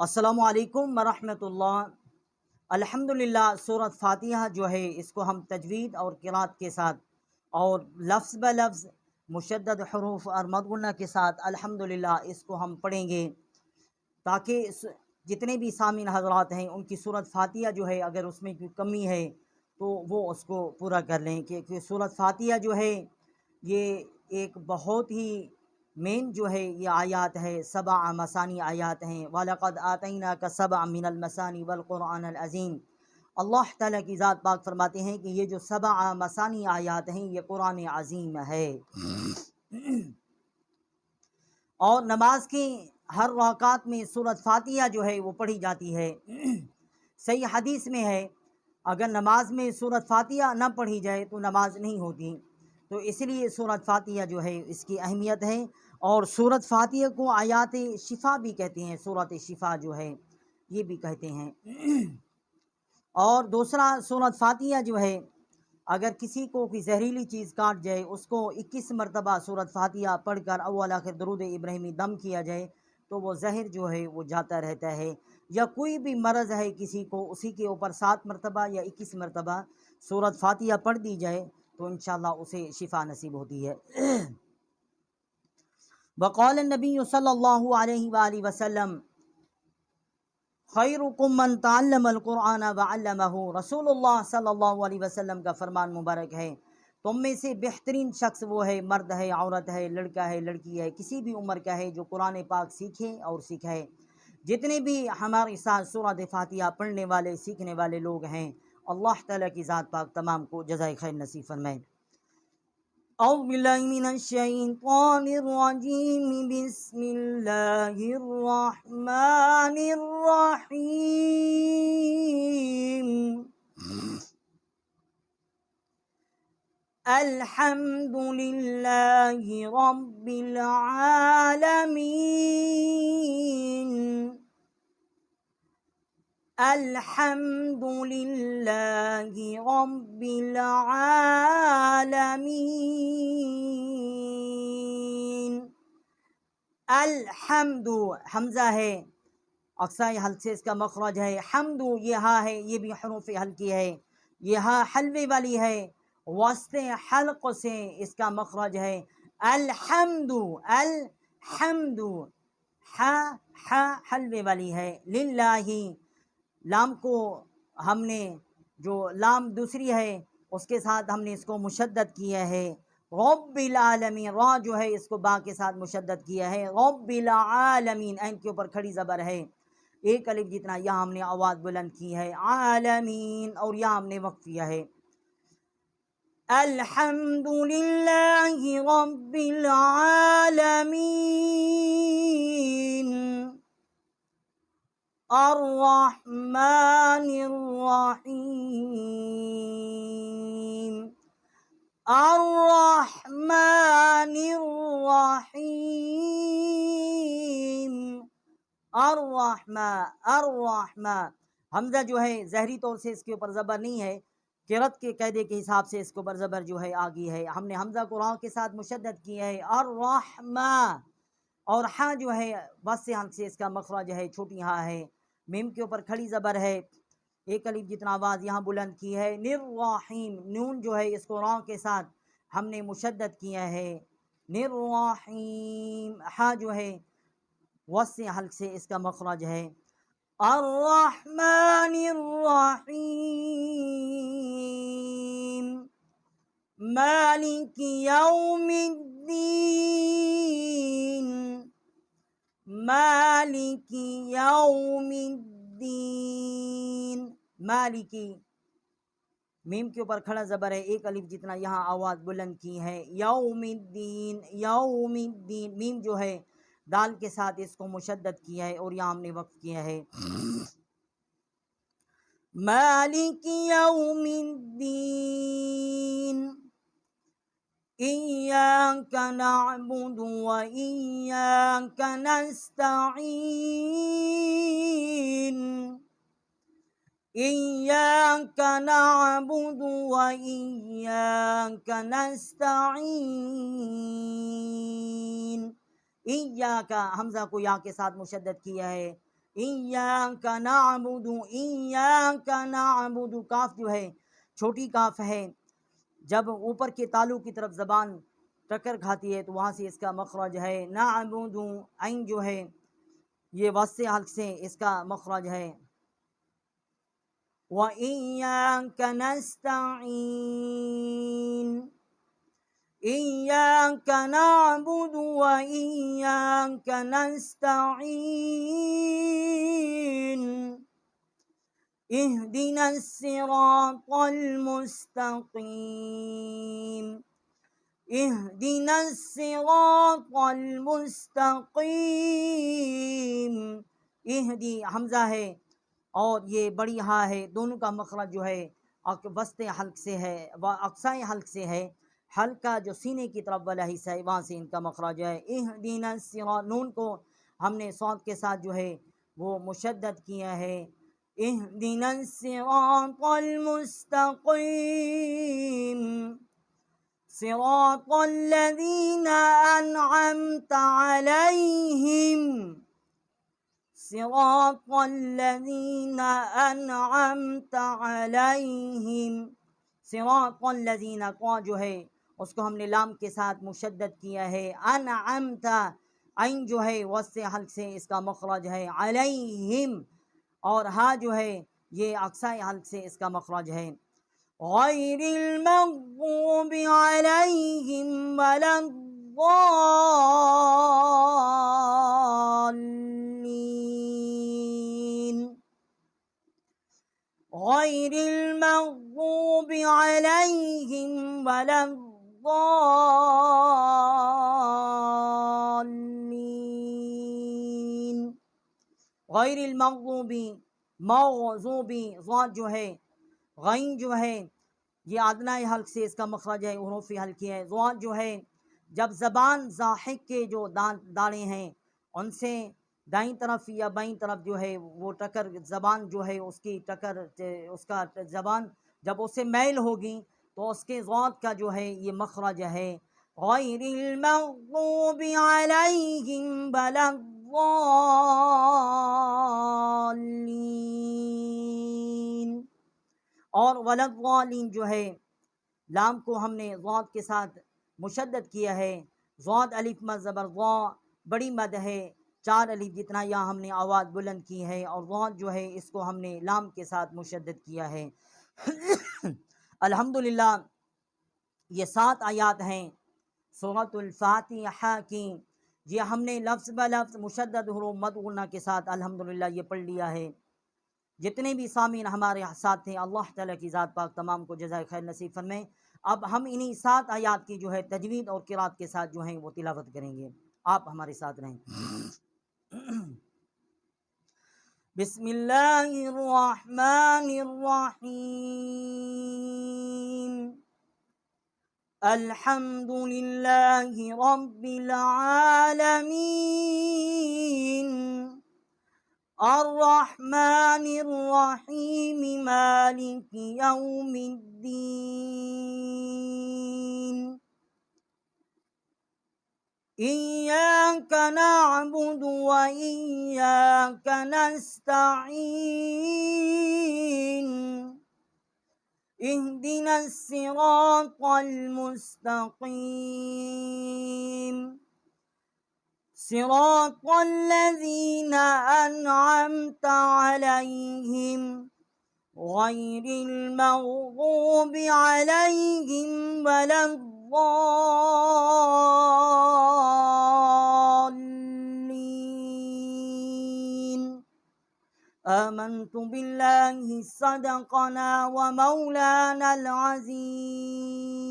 السلام علیکم ورحمۃ اللہ۔ الحمدللہ سورۃ فاتحہ جو ہے اس کو ہم تجوید اور قرات کے ساتھ اور لفظ بہ لفظ مشدد حروف اور مدغنہ کے ساتھ الحمدللہ اس کو ہم پڑھیں گے، تاکہ جتنے بھی سامعین حضرات ہیں ان کی سورۃ فاتحہ جو ہے اگر اس میں کوئی کمی ہے تو وہ اس کو پورا کر لیں، کہ سورۃ فاتحہ جو ہے یہ ایک بہت ہی مین جو ہے یہ آیات ہے، 7 مثانی آیات ہیں۔ وَلَقَدْ آتَيْنَاكَ سَبْعًا مِّنَ الْمَثَانِي وَالْقُرْآنَ الْعَظِيمِ۔ اللہ تعالیٰ کی ذات پاک فرماتے ہیں کہ یہ جو 7 مثانی آیات ہیں یہ قرآن عظیم ہے، اور نماز کی ہر رکعت میں سورۃ فاتحہ جو ہے وہ پڑھی جاتی ہے۔ صحیح حدیث میں ہے اگر نماز میں سورۃ فاتحہ نہ پڑھی جائے تو نماز نہیں ہوتی، تو اس لیے سورۃ فاتحہ جو ہے اس کی اہمیت ہے، اور سورۃ فاتحہ کو آیات شفا بھی کہتے ہیں، سورۃ شفا جو ہے یہ بھی کہتے ہیں۔ اور دوسرا سورۃ فاتحہ جو ہے اگر کسی کو کوئی زہریلی چیز کاٹ جائے اس کو 21 مرتبہ سورۃ فاتحہ پڑھ کر اول آخر درود ابراہیمی دم کیا جائے تو وہ زہر جو ہے وہ جاتا رہتا ہے۔ یا کوئی بھی مرض ہے کسی کو، اسی کے اوپر 7 مرتبہ یا 21 مرتبہ سورۃ فاتحہ پڑھ دی جائے تو انشاءاللہ اسے شفا نصیب ہوتی ہے۔ وقال النبی صلی اللہ علیہ وآلہ وسلم خیرکم من تعلم القرآن وعلمہ۔ رسول اللہ صلی اللہ علیہ وسلم کا فرمان مبارک ہے، تم میں سے بہترین شخص وہ ہے، مرد ہے، عورت ہے، لڑکا ہے، لڑکی ہے، کسی بھی عمر کا ہے، جو قرآن پاک سیکھے اور سکھائے۔ جتنے بھی ہمارے ساتھ سورۃ فاتحہ پڑھنے والے سیکھنے والے لوگ ہیں، اللہ تعالیٰ کی ذات پاک تمام کو جزائے خیر نصیب فرمائے۔ اعوذ باللہ من الشیطان الرجیم، بسم اللہ الرحمن الرحیم۔ الحمد للہ رب العالمین، الحمد للہ رب العالمین۔ الحمد حمزہ ہے، اقصائی حلق سے اس کا مخرج ہے۔ حمد یہ ہا ہے، یہ بھی حروف حلقی ہے، یہ ہا حلوے والی ہے، وسط حلق سے اس کا مخرج ہے۔ الحمد، الحمد ہا حلوے والی ہے۔ للہ لام کو ہم نے جو لام دوسری ہے اس کے ساتھ ہم نے اس کو مشدد کیا ہے۔ رب العالمین، را جو ہے اس کو با کے ساتھ مشدد کیا ہے۔ رب العالمین عین کے اوپر کھڑی زبر ہے، ایک الف جتنا، یہاں ہم نے آواز بلند کی ہے۔ عالمین، اور یہاں ہم نے وقف کیا ہے۔ الحمد للہ رب العالمین، الرحمن الرحیم، الرحمن الرحیم، الرحمہ حمزہ جو ہے ظاہری طور سے اس کے اوپر زبر نہیں ہے، قرات کے قاعدے کے حساب سے اس کے اوپر زبر جو ہے آگی ہے، ہم نے حمزہ کو راء کے ساتھ مشدد کیا ہے۔ الرحمہ، اور ہاں جو ہے بس سے حلق سے اس کا مخرج ہے، چھوٹی ہاں ہے، میم کے اوپر کھڑی زبر ہے، ایک الف جتنا آواز یہاں بلند کی ہے۔ نررحیم، نون جو ہے اس کو راء کے ساتھ ہم نے مشدد کیا ہے۔ نررحیم، ہاں جو ہے وسط حلق سے اس کا مخرج ہے۔ الرحمن الرحیم، مالک یوم الدین، مالک یوم الدین، مالکی میم کے اوپر کھڑا زبر ہے، ایک الف جتنا، یہاں آواز بلند کی ہے۔ یوم الدین، یوم الدین، میم جو ہے دال کے ساتھ اس کو مشدد کیا ہے اور یہاں ہم نے وقف کیا ہے۔ مالک یوم الدین، ایاک نعبد و ایاک نستعین، ایاک نعبد و ایاک نستعین۔ ایاک حمزہ کو یا کے ساتھ مشدد کیا ہے، ایاک نعبد، ایاک نعبد، کاف جو ہے چھوٹی کاف ہے، جب اوپر کے تالو کی طرف زبان ٹکر کھاتی ہے تو وہاں سے اس کا مخرج ہے نعبد، عین جو ہے یہ وسط حلق سے اس کا مخرج ہے، وَإِيَّاكَ نَسْتَعِينُ، إِيَّاكَ نَعْبُدُ وَإِيَّاكَ نَسْتَعِينُ، اهْدِنَا الصِّرَاطَ الْمُسْتَقِيمَ، اهْدِنَا الصِّرَاطَ الْمُسْتَقِيمَ، اہدی حمزہ ہے اور یہ بڑی ہاء ہے، دونوں کا مخرج جو ہے وسط حلق سے ہے، اقصائی حلق سے ہے، حلق کا جو سینے کی طرف والا حصہ ہے وہاں سے ان کا مخرج ہے، اہدنا الصراط، نون کو ہم نے صاد کے ساتھ جو ہے وہ مشدد کیا ہے، اہدنا الصراط المستقیم، صراط الذین انعمت علیہم، صراط الذین انعمت علیہم، صراط الذین، کو جو ہے اس کو ہم نے لام کے ساتھ مشدد کیا ہے، انعمت، عین جو ہے وسط حلق سے اس کا مخرج ہے، علیہم، اور ہا جو ہے یہ اقصائی حلق سے اس کا مخرج ہے، غیر المغضوب علیہم ولا الضالین، غیر المغضوب علیہم ولا الضالین، غیر المغضوبی، موضوبی، ضاد جو ہے، غین جو ہے یہ ادنائی حلق سے اس کا مخرج ہے، حروف حلقی ہے، ضاد جو ہے جب زبان ضاحک کے جو دانے ہیں ان سے دائیں طرف یا بائیں طرف جو ہے وہ ٹکر، زبان جو ہے اس کی ٹکر، اس کا زبان جب اس سے میل ہوگی تو اس کے ضاد کا جو ہے یہ مخرج ہے، غیر المغضوب علیہم ولا الضالین، اور ولا الضالین جو ہے لام کو ہم نے ضاد کے ساتھ مشدد کیا ہے، ضاد الف مد زبر ضا، بڑی مد ہے 4 الف جتنا، یہاں ہم نے آواز بلند کی ہے، اور ضاد جو ہے اس کو ہم نے لام کے ساتھ مشدد کیا ہے۔ الحمدللہ یہ 7 آیات ہیں سورۃ الفاتحہ کی، یہ ہم نے لفظ بلفظ مشدد حروف مد غنہ کے ساتھ الحمدللہ یہ پڑھ لیا ہے۔ جتنے بھی سامعین ہمارے ساتھ تھے اللہ تعالیٰ کی ذات پاک تمام کو جزائے خیر نصیب فرمائے۔ اب ہم انہی 7 آیات کی جو ہے تجوید اور قرات کے ساتھ جو ہیں وہ تلاوت کریں گے، آپ ہمارے ساتھ رہیں۔ بسم اللہ الرحمن الرحیم، الحمد للہ رب العالمین، الرحمن الرحیم، مالک یوم الدین، ایاک نعبد وایاک نستعین، اهدنا الصراط المستقیم، صراط الذین انعمت علیہم غیر المغضوب علیہم ولا الضالین، آمنت باللہ صدقنا ومولانا العظیم۔